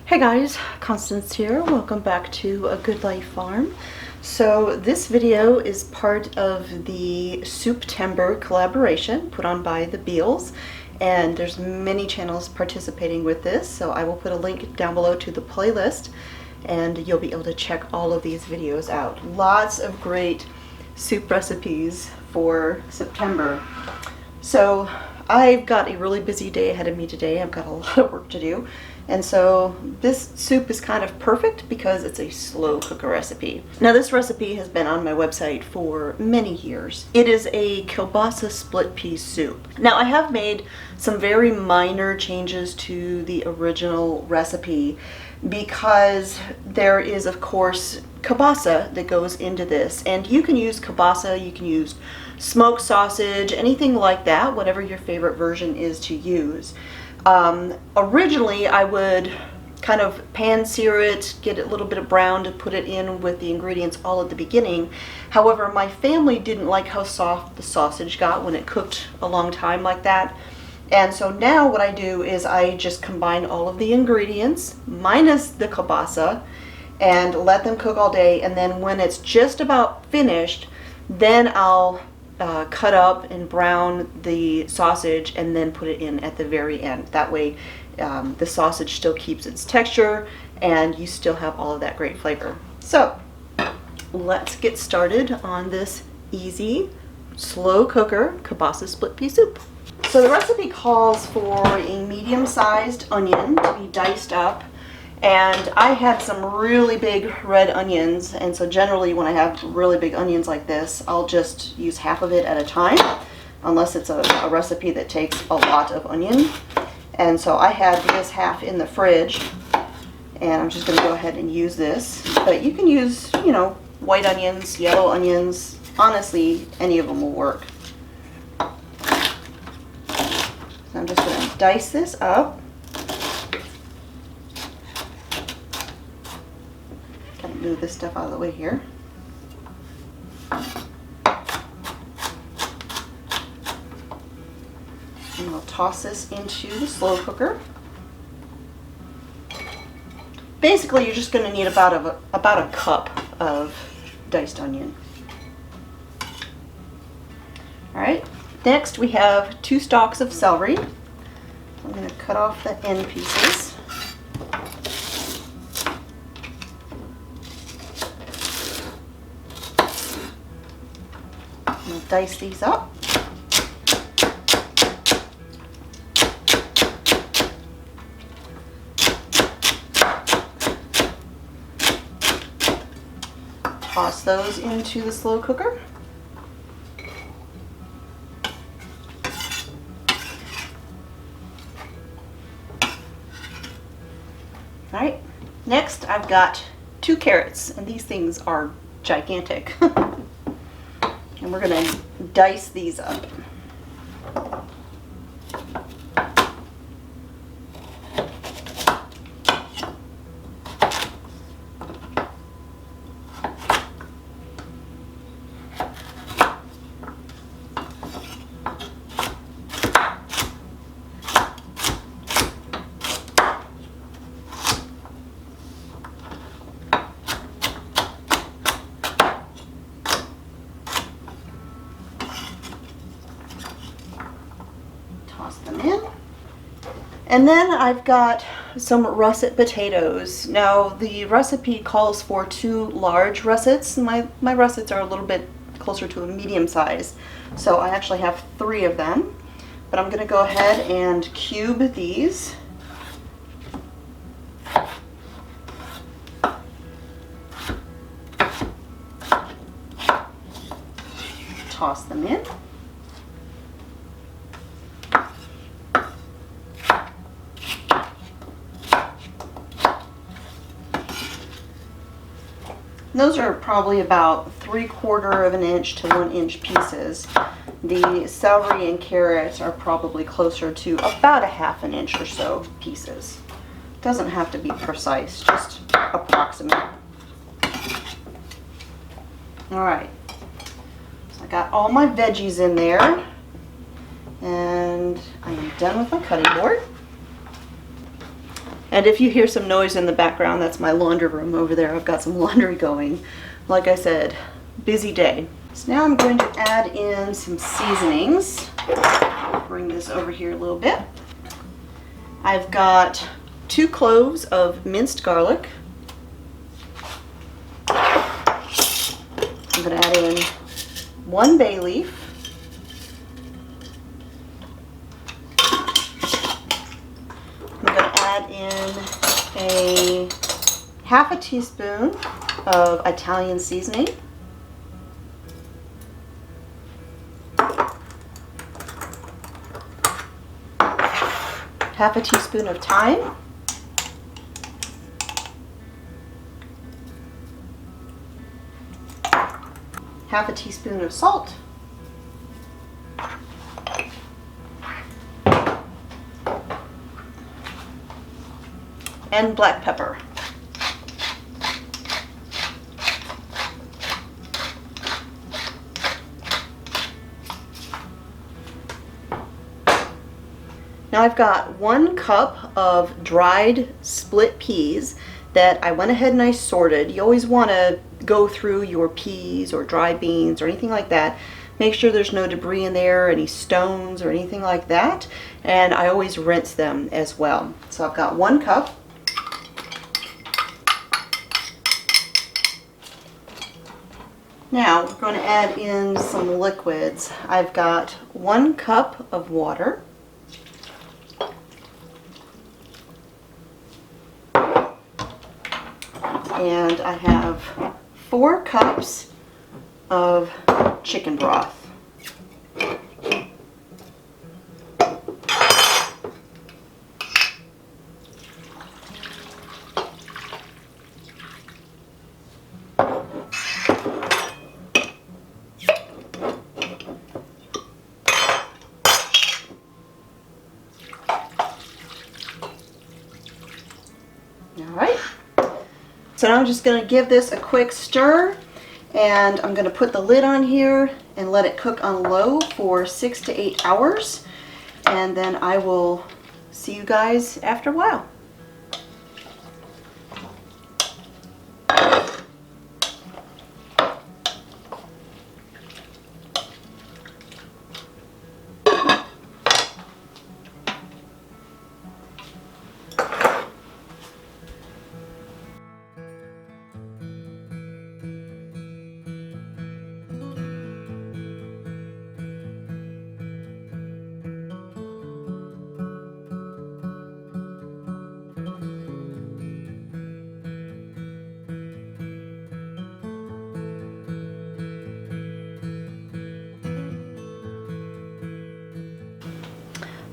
Hey guys, Constance here. Welcome back to A Good Life Farm. So this video is part of the SOUP-tember collaboration put on by the Bealles, and there's many channels participating with this, so I will put a link down below to the playlist and you'll be able to check all of these videos out. Lots of great soup recipes for September. So I've got a really busy day ahead of me today. I've got a lot of work to do. And so this soup is kind of perfect because it's a slow cooker recipe. Now this recipe has been on my website for many years. It is a kielbasa split pea soup. Now I have made some very minor changes to the original recipe because there is of course kielbasa that goes into this, and you can use kielbasa, you can use smoked sausage, anything like that, whatever your favorite version is to use. Originally I would kind of pan sear it, get it a little bit of brown to put it in with the ingredients all at the beginning. However, my family didn't like how soft the sausage got when it cooked a long time like that. And so now what I do is I just combine all of the ingredients minus the kielbasa and let them cook all day, and then when it's just about finished, then I'll cut up and brown the sausage and then put it in at the very end. That way the sausage still keeps its texture and you still have all of that great flavor. So let's get started on this easy slow cooker kielbasa split pea soup. So the recipe calls for a medium-sized onion to be diced up, and I had some really big red onions, and so generally when I have really big onions like this, I'll just use half of it at a time, unless it's a recipe that takes a lot of onion. And so I had this half in the fridge, and I'm just going to go ahead and use this. But you can use, you know, white onions, yellow onions, honestly, any of them will work. So I'm just going to dice this up. Move this stuff out of the way here. And we'll toss this into the slow cooker. Basically, you're just going to need about a cup of diced onion. All right. Next, we have 2 stalks of celery. I'm going to cut off the end pieces. We'll dice these up. Toss those into the slow cooker. All right, next I've got 2 carrots, and these things are gigantic. And we're going to dice these up. Toss them in. And then I've got some russet potatoes. Now the recipe calls for 2 large russets. My russets are a little bit closer to a medium size, so I actually have 3 of them. But I'm going to go ahead and cube these. Toss them in. Those are probably about 3/4 of an inch to 1 inch pieces. The celery and carrots are probably closer to about 1/2 inch or so pieces. Doesn't have to be precise, just approximate. All right, so I got all my veggies in there, and I am done with my cutting board. And if you hear some noise in the background, that's my laundry room over there. I've got some laundry going. Like I said, busy day. So now I'm going to add in some seasonings. Bring this over here a little bit. I've got 2 cloves of minced garlic. I'm going to add in 1 bay leaf. I'm going to add in a half a teaspoon of Italian seasoning. Half a teaspoon of thyme. Half a teaspoon of salt. And black pepper. Now I've got 1 cup of dried split peas that I went ahead and I sorted. You always want to go through your peas or dry beans or anything like that. Make sure there's no debris in there, any stones or anything like that. And I always rinse them as well. So I've got 1 cup. Now we're going to add in some liquids. I've got 1 cup of water. And I have 4 cups of chicken broth. All right. So now I'm just going to give this a quick stir, and I'm going to put the lid on here and let it cook on low for 6 to 8 hours, and then I will see you guys after a while.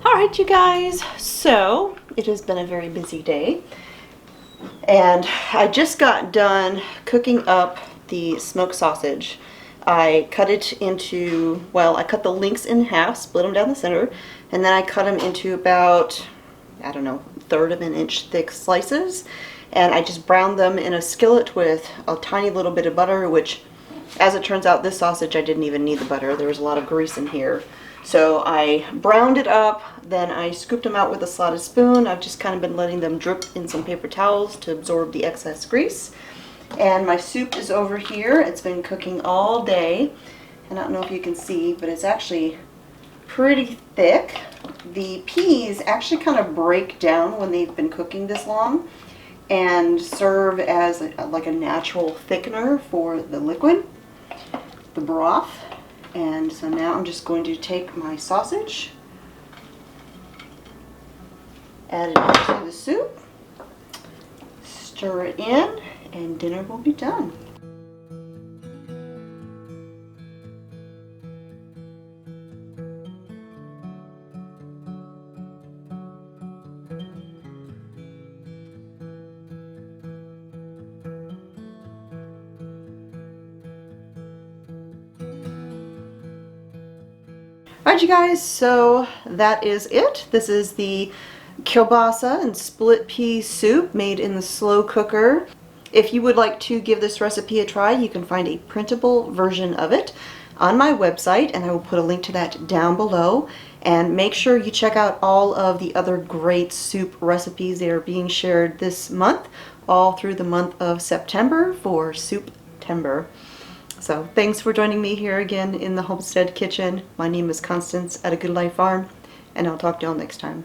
Alright, you guys, so it has been a very busy day, and I just got done cooking up the smoked sausage. I cut it into, well, I cut the links in half, split them down the center, and then I cut them into about, I don't know, 1/3 of an inch thick slices, and I just browned them in a skillet with a tiny little bit of butter, which, as it turns out, this sausage I didn't even need the butter. There was a lot of grease in here. So I browned it up, then I scooped them out with a slotted spoon. I've just kind of been letting them drip in some paper towels to absorb the excess grease. And my soup is over here. It's been cooking all day. And I don't know if you can see, but it's actually pretty thick. The peas actually kind of break down when they've been cooking this long and serve as like a natural thickener for the liquid, the broth. And so now I'm just going to take my sausage, add it into the soup, stir it in, and dinner will be done. Alright, you guys, so that is it. This is the kielbasa and split pea soup made in the slow cooker. If you would like to give this recipe a try, you can find a printable version of it on my website, and I will put a link to that down below. And make sure you check out all of the other great soup recipes that are being shared this month, all through the month of September for SOUP-tember. So thanks for joining me here again in the Homestead Kitchen. My name is Constance at A Good Life Farm, and I'll talk to y'all next time.